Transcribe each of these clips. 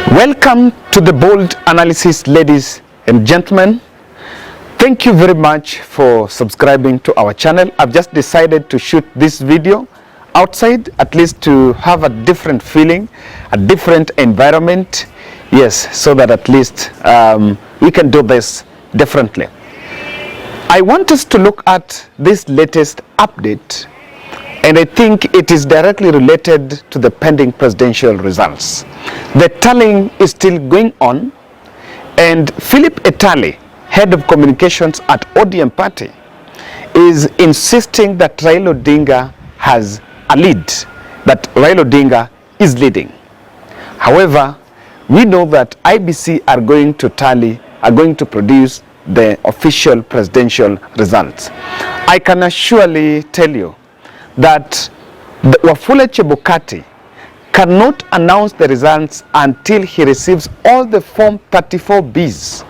Welcome to the Bold Analysis, ladies and gentlemen. Thank you very much for subscribing to our channel. I've just decided to shoot this video outside, at least to have a different feeling, a different environment. Yes, so that at least we can do this differently. I want us to look at this latest update, and I think it is directly related to the pending presidential results. The tallying is still going on, and Philip Etale, head of communications at UDA Party, is insisting that Raila Odinga has a lead, that Raila Odinga is leading. However, we know that IBC are going to produce the official presidential results. I can surely tell you that Wafula Chebukati cannot announce the results until he receives all the Form 34Bs.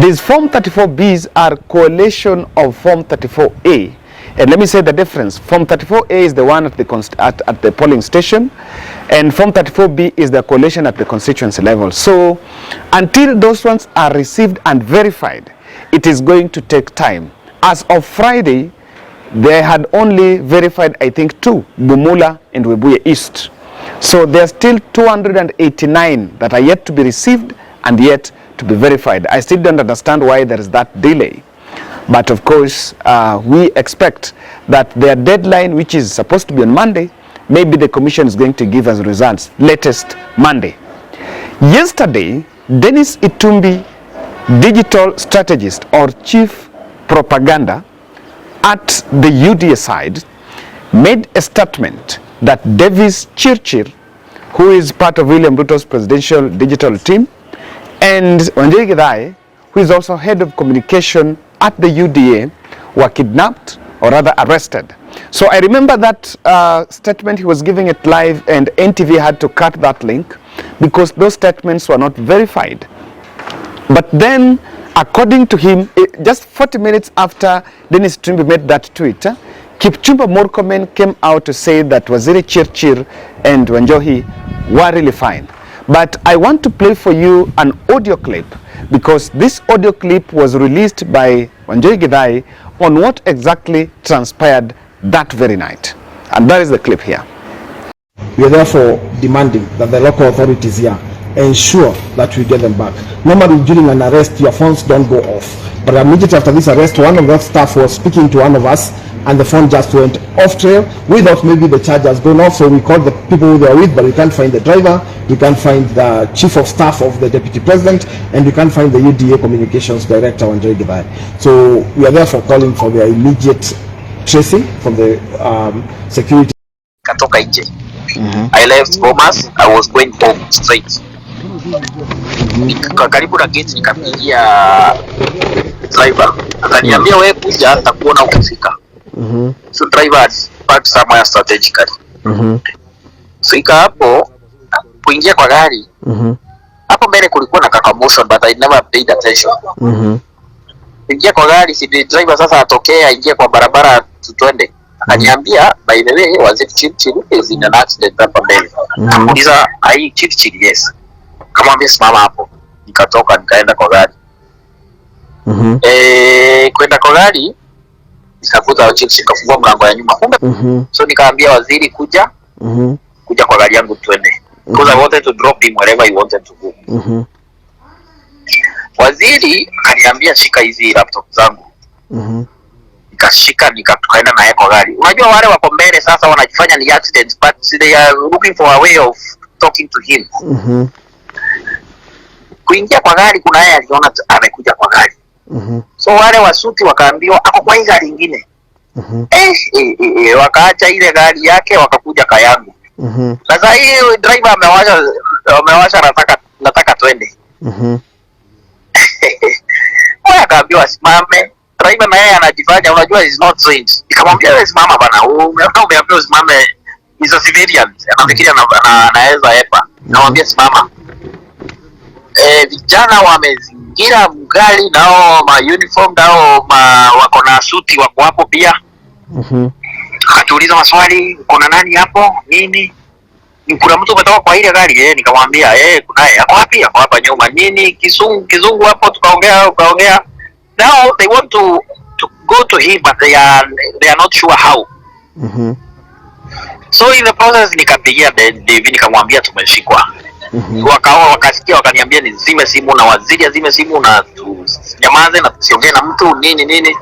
These Form 34Bs are coalition of Form 34A. And let me say the difference. Form 34A is the one at the polling station, and Form 34B is the coalition at the constituency level. So until those ones are received and verified, it is going to take time. As of Friday, they had only verified, I think, 2, Bumula and Webuye East. So there are still 289 that are yet to be received and yet to be verified. I still don't understand why there is that delay. But of course, we expect that their deadline, which is supposed to be on Monday, maybe the commission is going to give us results latest Monday. Yesterday, Dennis Itumbi, digital strategist or chief propaganda at the UDA side, made a statement that Davis Chirchir, who is part of William Ruto's presidential digital team, and Wanjiri Githai, who is also head of communication at the UDA, were kidnapped or rather arrested. So I remember that statement, he was giving it live, and NTV had to cut that link because those statements were not verified. But then, according to him, just 40 minutes after Dennis Itumbi made that tweet, Kipchumba Murkomen came out to say that Waziri Chirchir and Wanjohi were really fine. But I want to play for you an audio clip, because this audio clip was released by Wanjohi Githai on what exactly transpired that very night. And that is the clip here. We are therefore demanding that the local authorities here ensure that we get them back. Normally during an arrest, your phones don't go off. But immediately after this arrest, one of that staff was speaking to one of us, and the phone just went off trail. We thought maybe the charge has gone off, so we called the people who they were with, but we can't find the driver, we can't find the chief of staff of the deputy president, and we can't find the UDA communications director, Wanjohi Githai. So we are therefore calling for their immediate tracing from the security. Katoka nje. I left Bomas, I was going home straight. Karibu na gate nikapigia driver, akaniambia wewe kuja nitakuona ukifika. So driver had parked somewhere strategically. So hapo kuingia kwa gari, hapo mbele kulikuwa na commotion, but I never paid attention. Kuingia kwa gari, si driver sasa atokea ingia kwa barabara tutwende. Akaniambia, by the way, Waziri Chirchir is in an accident hapa mbele. Namuuliza, ai Chirchir? Yes. Kamwambia simama hapo. Nikatoka nikaenda kwa gari. Kwenda kwa gari nikakuta Chirchir kafungua mlango ya nyuma. So nikaambia waziri kuja kwa gari yangu twende. Because I wanted to drop him wherever he wanted to go. Waziri akaniambia shika hizi laptop zangu. Nikashika tukaenda naye kwa gari. Unajua wale wako mbele sasa wanajifanya ni accident, but they are looking for a way of talking to him. Kuingia kwa gari, kuna yeye aliona amekuja kwa gari. So wale wasuti wakaambiwa ako kwa gari nyingine. Wakaacha ile gari yake wakakuja kwa yangu. Sasa hii driver amewasha nataka twende. Kwa akaambiwa simame. Driver na yeye anajifanya unajua is not trained. Nikamwambia wewe simama bana. Umeambiwa simame, is a civilian. Anafikiria anaweza hepa. Namwambia simama. Vijana wamezingira mgali nao ma uniform nao wako na suti wako hapo pia. Akatuuliza maswali, kuna nani hapo? Nini? kuna mtu umetoka kwa ile gari nikamwambia kunaye hapo wapi, hapo hapa nyuma, nini kizungu hapo, tukaongea. Now they want to go to him, but they are not sure how. So in the process nikapigia David nikamwambia tumeshikwa. Wakasikia wakaniambia nizime simu na waziri azime simu na nyamaze na tusiongee na mtu nini.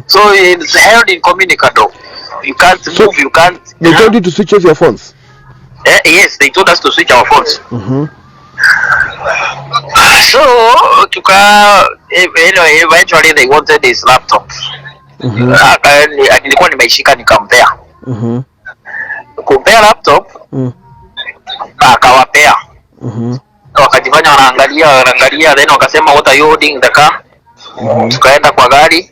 So it's held incommunicado. You can't move, you can't. They told you to switch off your phones? Yes, they told us to switch our phones. So anyway, eventually they wanted his laptop. Nilikuwa nimeishika nikampea. Kumpea laptop, akawapea. Wakajifanya wanaangalia, then wakasema what are you holding in the car? Tukaenda kwa gari.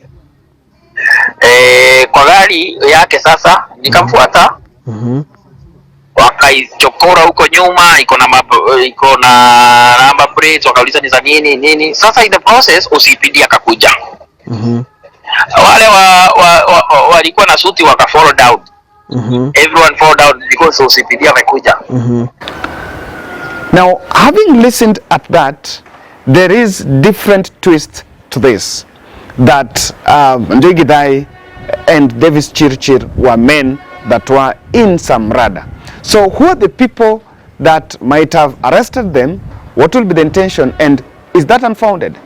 Kwa gari yake sasa nikamfuata. Wakaichokora huko nyuma, iko na number plate, wakauliza ni za nini. Sasa in the process OCPD akakuja. Wale walikuwa na suti waka fall down. Everyone fall down because OCPD amekuja. Now, having listened at that, there is different twist to this. That Njugidai and Davis Chirchir were men that were in some radar. So who are the people that might have arrested them? What will be the intention, and is that unfounded?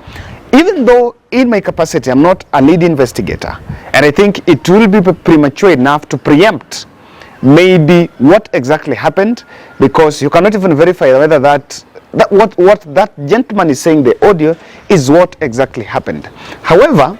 Even though in my capacity I'm not a lead investigator, and I think it will be premature enough to preempt maybe what exactly happened, because you cannot even verify whether what that gentleman is saying, the audio, is what exactly happened. However,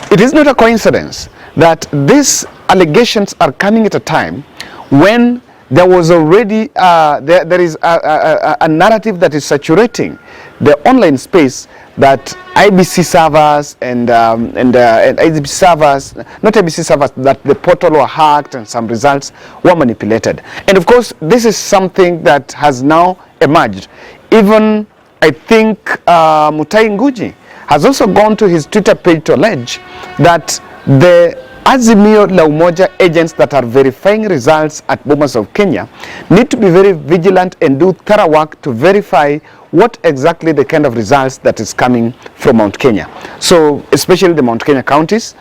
it is not a coincidence that these allegations are coming at a time when there was already there is a narrative that is saturating the online space, that IBC servers and IBC servers, not IBC servers, that the portal were hacked and some results were manipulated. And of course, this is something that has now emerged. Even I think Mutai Ngugi has also gone to his Twitter page to allege that the Azimio la Umoja agents that are verifying results at Bomas of Kenya need to be very vigilant and do thorough work to verify what exactly the kind of results that is coming from Mount Kenya. So especially the Mount Kenya counties.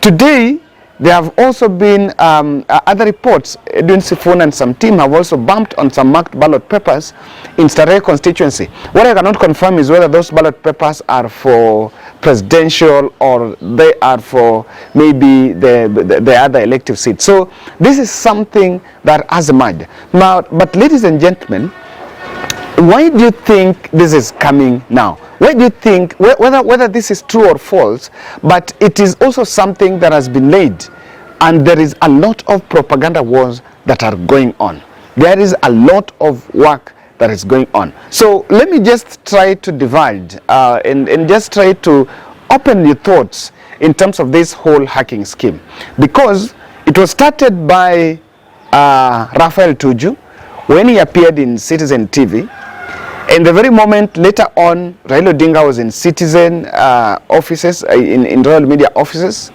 Today, there have also been other reports. Edwin Sifuna and some team have also bumped on some marked ballot papers in Starehe constituency. What I cannot confirm is whether those ballot papers are for presidential or they are for maybe the other elective seats. So this is something that has emerged. Now, but ladies and gentlemen, why do you think this is coming now? Why do you think, whether this is true or false, but it is also something that has been laid, and there is a lot of propaganda wars that are going on. There is a lot of work that is going on. So let me just try to divide and just try to open your thoughts in terms of this whole hacking scheme, because it was started by Raphael Tuju when he appeared in Citizen TV. And the very moment later on, Raila Odinga was in Citizen offices, in Royal Media offices.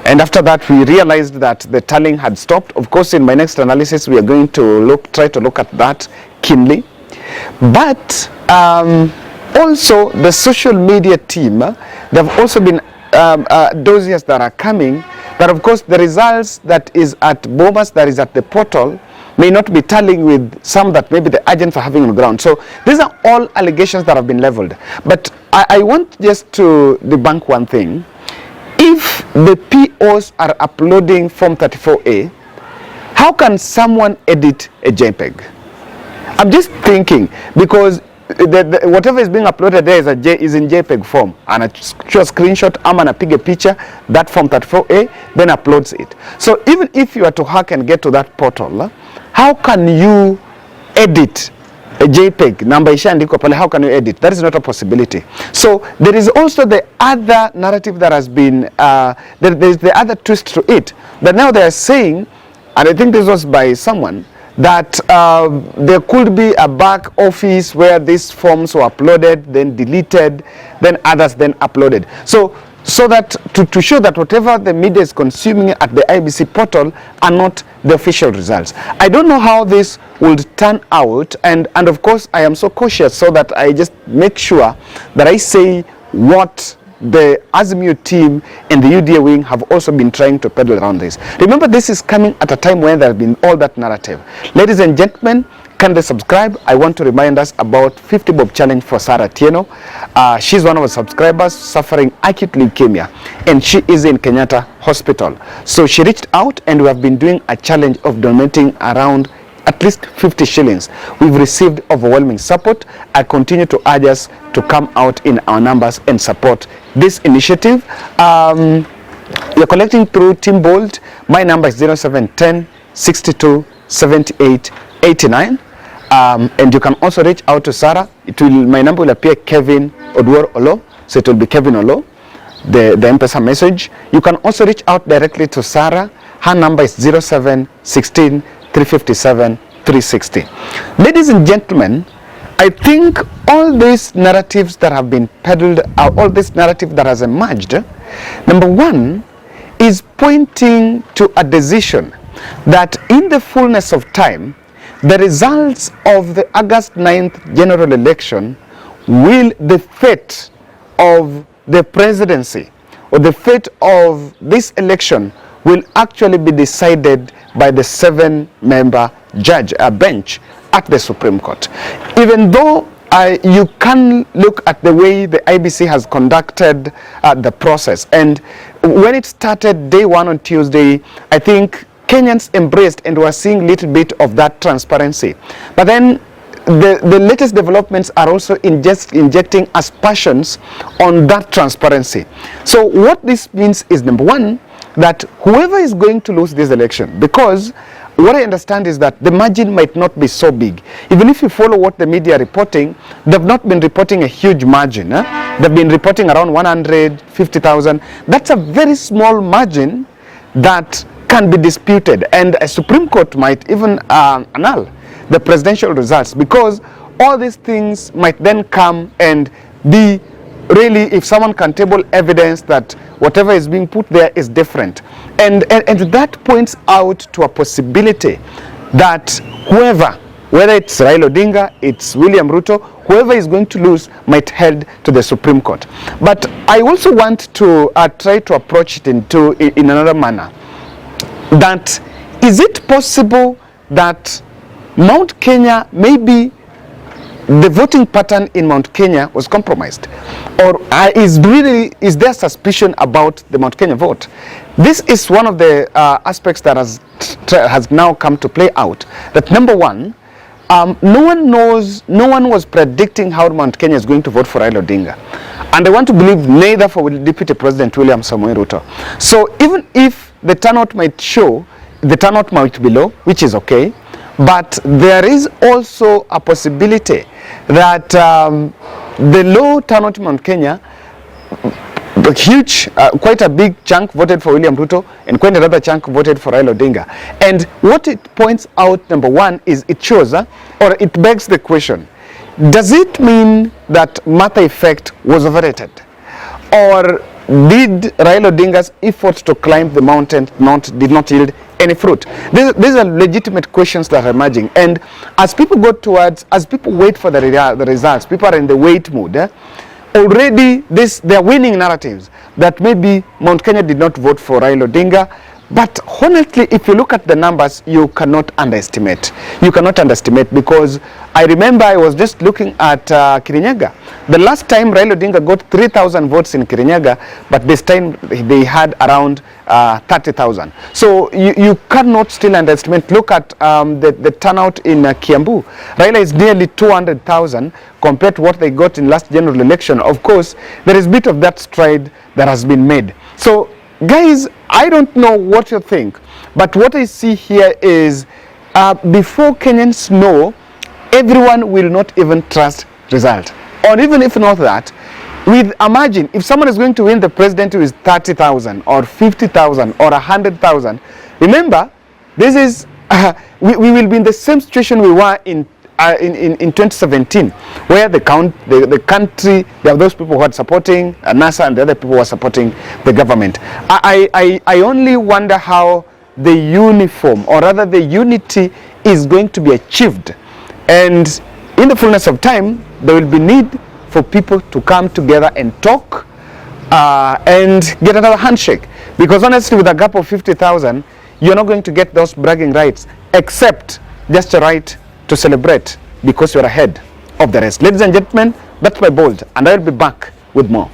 And after that, we realized that the tallying had stopped. Of course, in my next analysis, we are going to try to look at that keenly. But also, the social media team, there have also been dossiers that are coming, that of course, the results that is at Bomas, that is at the portal, may not be tallying with some that maybe the agents are having on the ground. So these are all allegations that have been leveled. But I want just to debunk one thing. If the POs are uploading Form 34A, how can someone edit a JPEG? I'm just thinking, because whatever is being uploaded there is in JPEG form, and a screenshot, and a picture, that Form 34A, then uploads it. So even if you are to hack and get to that portal, how can you edit a JPEG? Number ishaandikwa pale, how can you edit? That is not a possibility. So there is also the other narrative that has been, there is the other twist to it, that now they are saying, and I think this was by someone, that there could be a back office where these forms were uploaded, then deleted, then others then uploaded. So that to show that whatever the media is consuming at the IBC portal are not the official results. I don't know how this will turn out, and of course I am so cautious, so that I just make sure that I say what the Azimio team and the UDA wing have also been trying to peddle around this. Remember, this is coming at a time when there has been all that narrative. Ladies and gentlemen, can they subscribe? I want to remind us about 50 Bob challenge for Sarah Tieno. She's one of our subscribers suffering acute leukemia, and she is in Kenyatta Hospital. So she reached out, and we have been doing a challenge of donating around at least 50 shillings. We've received overwhelming support. I continue to urge us to come out in our numbers and support this initiative. You're collecting through Team Bolt. My number is 0710 62 78 89. And you can also reach out to Sarah. My number will appear Kevin Oduor Olo. So it will be Kevin Olo, the M-Pesa message. You can also reach out directly to Sarah. Her number is 0716 357 360. Ladies and gentlemen, I think all these narratives that have been peddled, all this narrative that has emerged, number one, is pointing to a decision that in the fullness of time, the results of the August 9th general election the fate of the presidency or the fate of this election will actually be decided by the 7-member judge bench at the Supreme Court. Even though you can look at the way the IBC has conducted the process, and when it started day one on Tuesday, I think Kenyans embraced and were seeing a little bit of that transparency. But then the latest developments are also injecting aspersions on that transparency. So what this means is, number one, that whoever is going to lose this election, because what I understand is that the margin might not be so big. Even if you follow what the media are reporting, they've not been reporting a huge margin. They've been reporting around 150,000. That's a very small margin that can be disputed, and a Supreme Court might even annul the presidential results, because all these things might then come and be really, if someone can table evidence that whatever is being put there is different, and that points out to a possibility that whether it's Raila Odinga, it's William Ruto, whoever is going to lose might head to the Supreme Court. But I also want to try to approach it in another manner. That is it possible that Mount Kenya, maybe the voting pattern in Mount Kenya was compromised, or is there suspicion about the Mount Kenya vote? This is one of the aspects that has now come to play out. That number one, no one was predicting how Mount Kenya is going to vote for Raila Odinga, and I want to believe neither for Deputy President William Samoei Ruto. So even if the turnout might be low, which is okay, but there is also a possibility that the low turnout in Mount Kenya, quite a big chunk voted for William Ruto, and quite another chunk voted for Raila Odinga. And what it points out, number one, is it shows, or it begs the question, does it mean that Martha effect was overrated? Or did Raila Odinga's efforts to climb the mountain did not yield any fruit? These are legitimate questions that are emerging, and as people wait for the results, people are in the wait mood. Already they are winning narratives that maybe Mount Kenya did not vote for Raila Odinga. But honestly, if you look at the numbers, you cannot underestimate. Because I remember I was just looking at Kirinyaga. The last time Raila Odinga got 3,000 votes in Kirinyaga, but this time they had around 30,000. So you cannot still underestimate. Look at the turnout in Kiambu. Raila is nearly 200,000 compared to what they got in last general election. Of course, there is a bit of that stride that has been made. So guys, I don't know what you think, but what I see here is before Kenyans know, everyone will not even trust result. Or even if not that, imagine if someone is going to win the president who is 30,000 or 50,000 or 100,000. Remember, this is we will be in the same situation we were in 2017, where the country, there are those people who are supporting NASA and the other people who are supporting the government. I only wonder how the uniform, or rather the unity, is going to be achieved. And in the fullness of time, there will be need for people to come together and talk and get another handshake. Because honestly, with a gap of 50,000, you're not going to get those bragging rights, except just a right to celebrate because you're ahead of the rest. Ladies and gentlemen, that's my bold, and I'll be back with more.